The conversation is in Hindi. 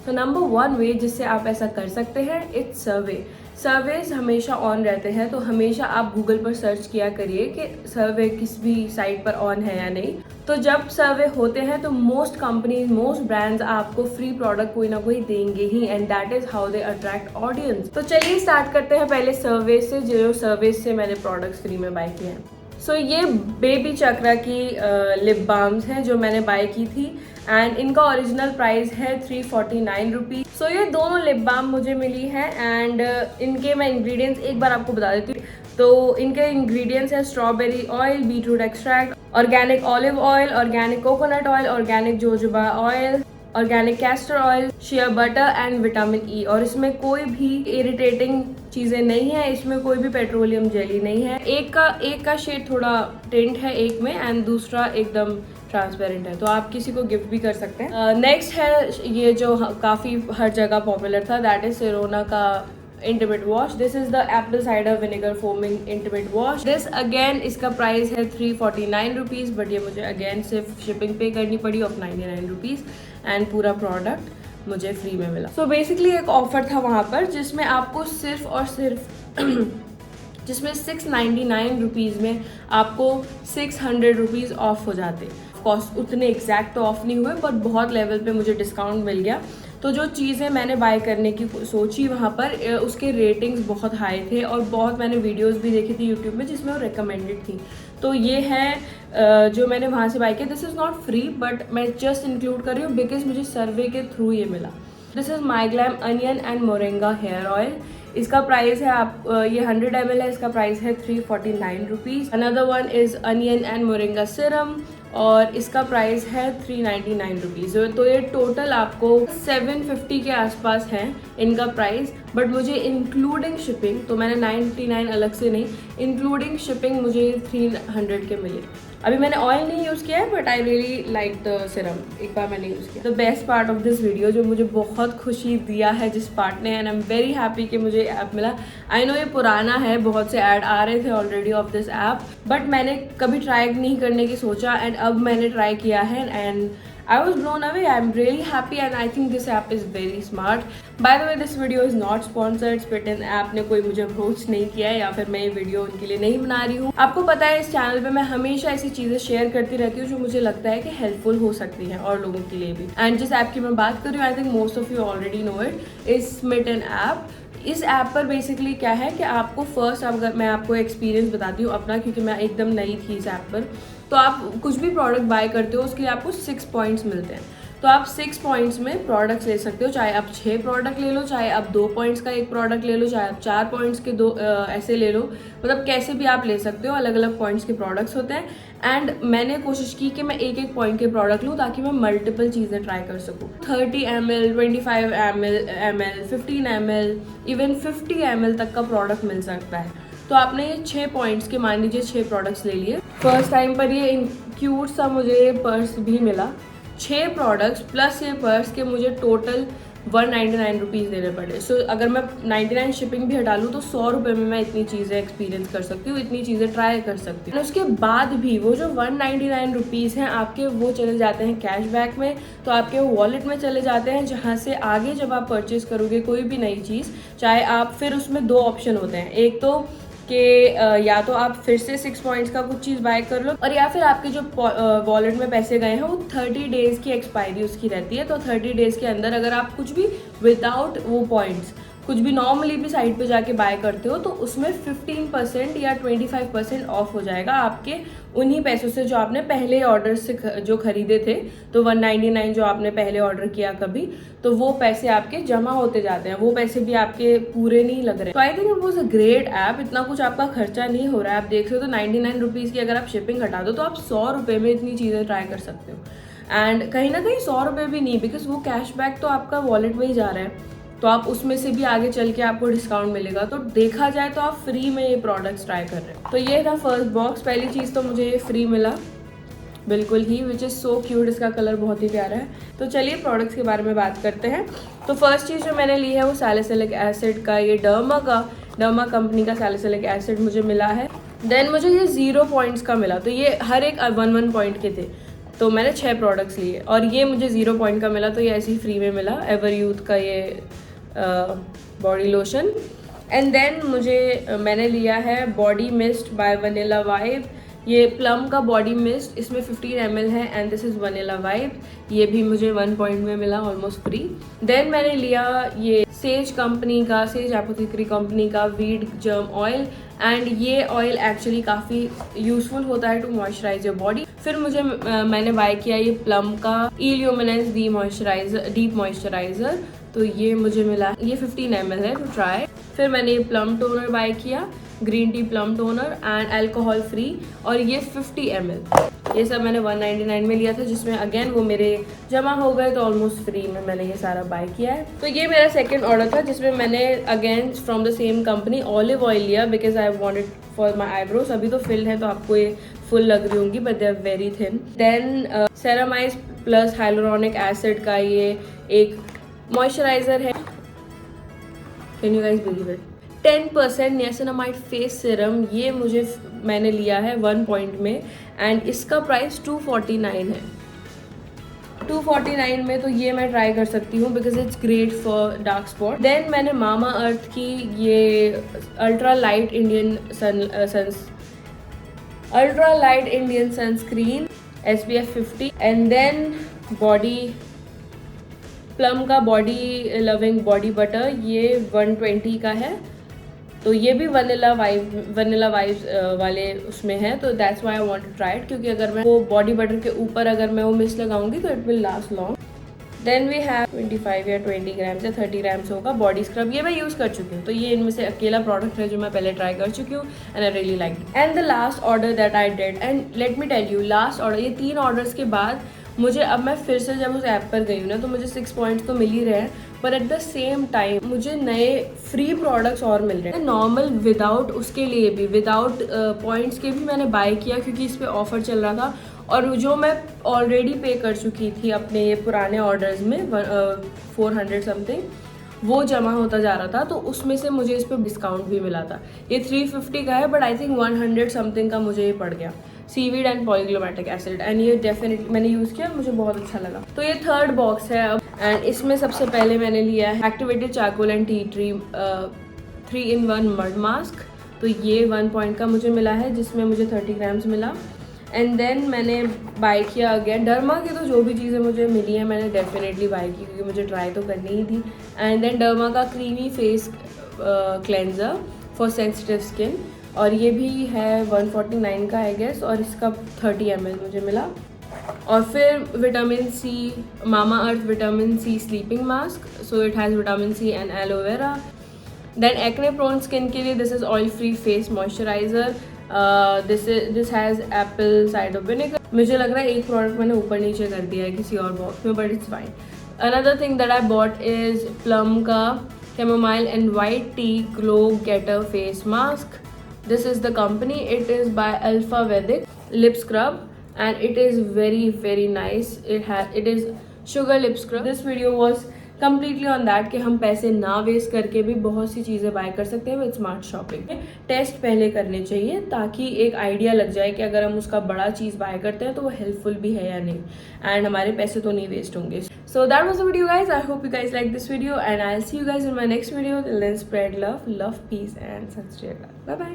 तो नंबर 1 वे जिससे आप ऐसा कर सकते हैं, इट्स सर्वे। सर्वेज हमेशा ऑन रहते हैं, तो हमेशा आप गूगल पर सर्च किया करिए कि सर्वे किस भी साइट पर ऑन है या नहीं। तो जब सर्वे होते हैं तो मोस्ट कंपनीज, मोस्ट ब्रांड्स आपको फ्री प्रोडक्ट कोई ना कोई देंगे ही, and that is how they attract audience. तो चलिए स्टार्ट करते हैं पहले सर्वे से, जो सर्वे से मैंने प्रोडक्ट्स फ्री में बाय किए हैं। सो ये बेबी चक्रा की लिप बाम्स हैं जो मैंने बाय की थी, एंड इनका ओरिजिनल प्राइस है 349 रुपीज़। सो ये दोनों लिप बाम मुझे मिली है, एंड इनके मैं इंग्रेडिएंट्स एक बार आपको बता देती हूँ। तो इनके इंग्रेडिएंट्स हैं strawberry oil, beetroot extract, organic olive oil, organic coconut oil, organic jojoba oil, organic castor oil, shea butter and vitamin E. और इसमें कोई भी इरिटेटिंग चीज़ें नहीं है, इसमें कोई भी पेट्रोलियम जेली नहीं है। एक का शेड थोड़ा टिंट है एक में, एंड दूसरा एकदम ट्रांसपेरेंट है, तो आप किसी को गिफ्ट भी कर सकते हैं। नेक्स्ट है ये जो काफ़ी हर जगह पॉपुलर था, दैट इज सिरोना का intimate wash. This is the Apple cider vinegar foaming intimate wash. This again इसका प्राइस है 349 रुपीज़, बट ये मुझे अगेन सिर्फ शिपिंग पे करनी पड़ी ऑफ 99 रुपीज़, एंड पूरा प्रोडक्ट मुझे फ्री में मिला। सो बेसिकली एक ऑफर था वहाँ पर जिसमें आपको सिर्फ और सिर्फ जिसमें 699 रुपीज़ में आपको 600 रुपीज़ ऑफ हो जाते। कॉस्ट उतने एग्जैक्ट तो ऑफ नहीं हुए, बट बहुत लेवल पे मुझे डिस्काउंट मिल गया। तो जो चीज़ें मैंने बाय करने की सोची वहाँ पर, उसके रेटिंग्स बहुत हाई थे, और बहुत मैंने वीडियोस भी देखी थी यूट्यूब में जिसमें वो रिकमेंडेड थी। तो ये है जो मैंने वहाँ से बाय किया। This is not free, but मैं जस्ट इंक्लूड कर रही हूँ बिकॉज मुझे सर्वे के थ्रू ये मिला। This is my glam onion and moringa hair oil. इसका प्राइस है ये 100 ml है, इसका प्राइस है 349 rupees. Another one is onion and moringa serum, और इसका प्राइस है 399 रुपीज़। तो ये टोटल आपको 750 के आसपास है इनका प्राइस, बट मुझे इंक्लूडिंग शिपिंग, तो मैंने 99 अलग से नहीं, इंक्लूडिंग शिपिंग मुझे 300 के मिले। अभी मैंने ऑयल नहीं यूज़ किया है, but I really like the Siram, एक बार मैंने यूज़ किया। The best part of this video जो मुझे बहुत खुशी दिया है जिस पार्ट ने, and I am very happy कि मुझे ऐप मिला। आई नो ये पुराना है, बहुत से ऐड आ रहे थे already of this app, but मैंने कभी ट्राई नहीं करने की सोचा, एंड अब मैंने ट्राई किया है, and I was blown away. I'm really happy, and I think this app is very smart. By the way, this video is not sponsored. Spit-in app ने कोई मुझे अप्रोच नहीं किया है, या फिर मैं ये वीडियो उनके लिए नहीं बना रही हूँ। आपको पता है इस चैनल पे मैं हमेशा ऐसी चीज़ें शेयर करती रहती हूँ जो मुझे लगता है कि हेल्पफुल हो सकती हैं और लोगों के लिए भी। एंड जिस ऐप की मैं बात कर रही हूँ, I think most of you already know it, is स्मिट-इन ऐप। इस ऐप पर बेसिकली क्या है कि आपको फर्स्ट, अगर मैं आपको एक्सपीरियंस बताती हूँ अपना, क्योंकि मैं एकदम नई थी इस ऐप पर, तो आप कुछ भी प्रोडक्ट बाय करते हो उसके लिए आपको 6 पॉइंट्स मिलते हैं। तो आप 6 पॉइंट्स में प्रोडक्ट्स ले सकते हो, चाहे आप 6 प्रोडक्ट ले लो, चाहे आप 2 पॉइंट्स का एक प्रोडक्ट ले लो, चाहे आप 4 पॉइंट्स के दो ऐसे ले लो, मतलब कैसे भी आप ले सकते हो। अलग अलग पॉइंट्स के प्रोडक्ट्स होते हैं, एंड मैंने कोशिश की कि मैं एक पॉइंट के प्रोडक्ट लूँ ताकि मैं मल्टीपल चीज़ें ट्राई कर सकूँ। 30 ml, 25 ml, 15 ml, even 50 ml तक का प्रोडक्ट मिल सकता है। तो आपने ये 6 पॉइंट्स के, मान लीजिए 6 प्रोडक्ट्स ले लिए। फर्स्ट टाइम पर ये क्यूट सा मुझे पर्स भी मिला। 6 प्रोडक्ट्स प्लस ये पर्स के मुझे टोटल 199 रुपीज़ देने पड़े। सो अगर मैं 99 शिपिंग भी हटा लूँ तो 100 रुपये में मैं इतनी चीज़ें एक्सपीरियंस कर सकती हूँ, इतनी चीज़ें ट्राई कर सकती हूँ। उसके बाद भी वो जो 199 रुपीज़ हैं आपके, वो चले जाते हैं कैशबैक में, तो आपके वॉलेट में चले जाते हैं, जहाँ से आगे जब आप परचेज़ करोगे कोई भी नई चीज़, चाहे आप, फिर उसमें 2 ऑप्शन होते हैं। एक तो कि या तो आप फिर से 6 पॉइंट्स का कुछ चीज़ बाय कर लो, और या फिर आपके जो वॉलेट में पैसे गए हैं वो 30 डेज़ की एक्सपायरी उसकी रहती है। तो 30 डेज़ के अंदर अगर आप कुछ भी विदाउट वो पॉइंट्स कुछ भी नॉर्मली भी साइट पे जाके बाय करते हो, तो उसमें 15% या 25% ऑफ हो जाएगा आपके उन्हीं पैसों से जो आपने पहले ऑर्डर से जो खरीदे थे। तो 199 जो आपने पहले ऑर्डर किया कभी, तो वो पैसे आपके जमा होते जाते हैं, वो पैसे भी आपके पूरे नहीं लग रहे। तो I think it was a great app. इतना कुछ आपका खर्चा नहीं हो रहा है। आप देख रहे हो तो 99 रुपीज़ की अगर आप शिपिंग हटा दो तो आप 100 रुपये में इतनी चीज़ें ट्राई कर सकते हो। एंड कहीं ना कहीं 100 रुपये भी नहीं, बिकॉज वो कैशबैक तो आपका वॉलेट में ही जा रहा है, तो आप उसमें से भी आगे चल के आपको डिस्काउंट मिलेगा। तो देखा जाए तो आप फ्री में ये प्रोडक्ट्स ट्राई कर रहे हो। तो ये था फर्स्ट बॉक्स। पहली चीज़ तो मुझे ये फ्री मिला बिल्कुल ही, विच इज़ सो क्यूट। इसका कलर बहुत ही प्यारा है। तो चलिए प्रोडक्ट्स के बारे में बात करते हैं। तो फर्स्ट चीज़ जो मैंने ली है वो सैलिसिलिक एसिड का, ये डर्मा कंपनी का सैलिसिलिक एसिड मुझे मिला है। देन मुझे ये 0 पॉइंट्स का मिला, तो ये हर एक 1 पॉइंट के थे। तो मैंने 6 प्रोडक्ट्स लिए और ये मुझे 0 पॉइंट का मिला, तो ये ऐसे ही फ्री में मिला, एवर यूथ का ये बॉडी लोशन। एंड देन मैंने लिया है body mist by vanilla vibe, ये प्लम का बॉडी मिस्ट, इसमें 15 ml है and this is vanilla vibe, ये भी मुझे 1 पॉइंट में मिला, ऑलमोस्ट फ्री। देन मैंने लिया ये सेज एपोथेकेरी कंपनी का वीड जर्म ऑयल, एंड ये ऑयल एक्चुअली काफ़ी यूजफुल होता है टू मॉइस्चराइज योर बॉडी। फिर मैंने बाय किया ये प्लम का इल्यूमिनेंस डीप मॉइस्चराइजर, तो ये मुझे मिला, ये 15 ml है टू ट्राई। फिर मैंने ये प्लम टोनर बाय किया, green tea plum toner and alcohol free, और ये 50 ml। ये सब मैंने 199 में लिया था, जिसमें अगेन वो मेरे जमा हो गए, तो ऑलमोस्ट फ्री में मैंने ये सारा बाय किया है। तो ये मेरा सेकंड ऑर्डर था, जिसमें मैंने again from the same company olive oil लिया, because I wanted for my eyebrows. अभी तो फिल है तो आपको ये फुल लग रही होंगी, but they are very thin. Then ceramides plus hyaluronic acid का ये एक मॉइस्चराइजर है, can you guys believe it, 10% niacinamide face serum, ये मैंने लिया है 1 पॉइंट में एंड इसका प्राइस 249 है। 249 में तो ये मैं ट्राई कर सकती हूँ because it's great for dark spot. Then मैंने मामा अर्थ की ये ultra light Indian sunscreen SPF 50 and then plum का बॉडी लविंग बॉडी बटर, ये 120 का है, तो ये भी वनीला वाइब्स वाले उसमें है, तो that's why I want to try it, क्योंकि अगर मैं वो बॉडी बटर के ऊपर अगर मैं वो मिस्ट लगाऊंगी तो it will last long. Then we have 25 या 20 ग्राम्स या 30 ग्राम्स होगा बॉडी स्क्रब, ये मैं यूज़ कर चुकी हूँ, तो ये इनमें से अकेला प्रोडक्ट है जो मैं पहले ट्राई कर चुकी हूँ and I really like it. And the last order that I did, and let me tell you, last order, ये 3 ऑर्डर्स के बाद मुझे, अब मैं फिर से जब उस ऐप पर गई हूँ ना, तो मुझे 6 पॉइंट्स तो मिल ही रहे हैं, पर एट द सेम टाइम मुझे नए फ्री प्रोडक्ट्स और मिल रहे हैं नॉर्मल, विदाउट उसके लिए भी, विदाउट पॉइंट्स के भी मैंने बाय किया, क्योंकि इस पर ऑफर चल रहा था, और जो मैं ऑलरेडी पे कर चुकी थी अपने ये पुराने ऑर्डर्स में 400 समथिंग, वो जमा होता जा रहा था, तो उसमें से मुझे इस पर डिस्काउंट भी मिला था। ये 350 का है, बट आई थिंक 100 समथिंग का मुझे ये पड़ गया, सीवीड एंड पॉलीग्लोमेटिक एसिड, एंड ये डेफिनेटली मैंने यूज़ किया, मुझे बहुत अच्छा लगा। तो ये थर्ड बॉक्स है अब, एंड इसमें सबसे पहले मैंने लिया है activated charcoal and tea tree 3-in-1 mud mask, तो ये 1 पॉइंट का मुझे मिला है, जिसमें मुझे 30 ग्राम्स मिला। एंड देन मैंने बाय किया अगेन डर्मा की, तो जो भी चीज़ें मुझे मिली है मैंने डेफिनेटली बाय की, क्योंकि मुझे ट्राई तो करनी ही थी। एंड देन डर्मा का creamy face cleanser for sensitive skin, और ये भी है 149 का आई गेस, और इसका 30 ml मुझे मिला। और फिर vitamin C, Mamaearth vitamin C sleeping mask, so it has vitamin C and aloe vera. Then acne prone skin के लिए this is oil free face moisturiser, this has apple cider vinegar. मुझे लग रहा है एक प्रोडक्ट मैंने ऊपर नीचे कर दिया है किसी और बॉक्स में, but it's fine. Another thing that I bought is plum का chamomile and white tea glow getter face mask, this is the company, it is by Alpha Vedic lip scrub and it is very nice, it is sugar lip scrub। this video was completely on that कि हम पैसे ना वेस्ट करके भी बहुत सी चीज़ें बाय कर सकते हैं विद स्मार्ट शॉपिंग। टेस्ट पहले करने चाहिए ताकि एक आइडिया लग जाए कि अगर हम उसका बड़ा चीज़ बाय करते हैं तो वो हेल्पफुल भी है या नहीं, एंड हमारे पैसे तो नहीं वेस्ट होंगे। So that was the video guys, I hope you guys like this video and I'll see you guys in my next video. Till then, spread love, peace and Sat Shri Akal. Bye bye.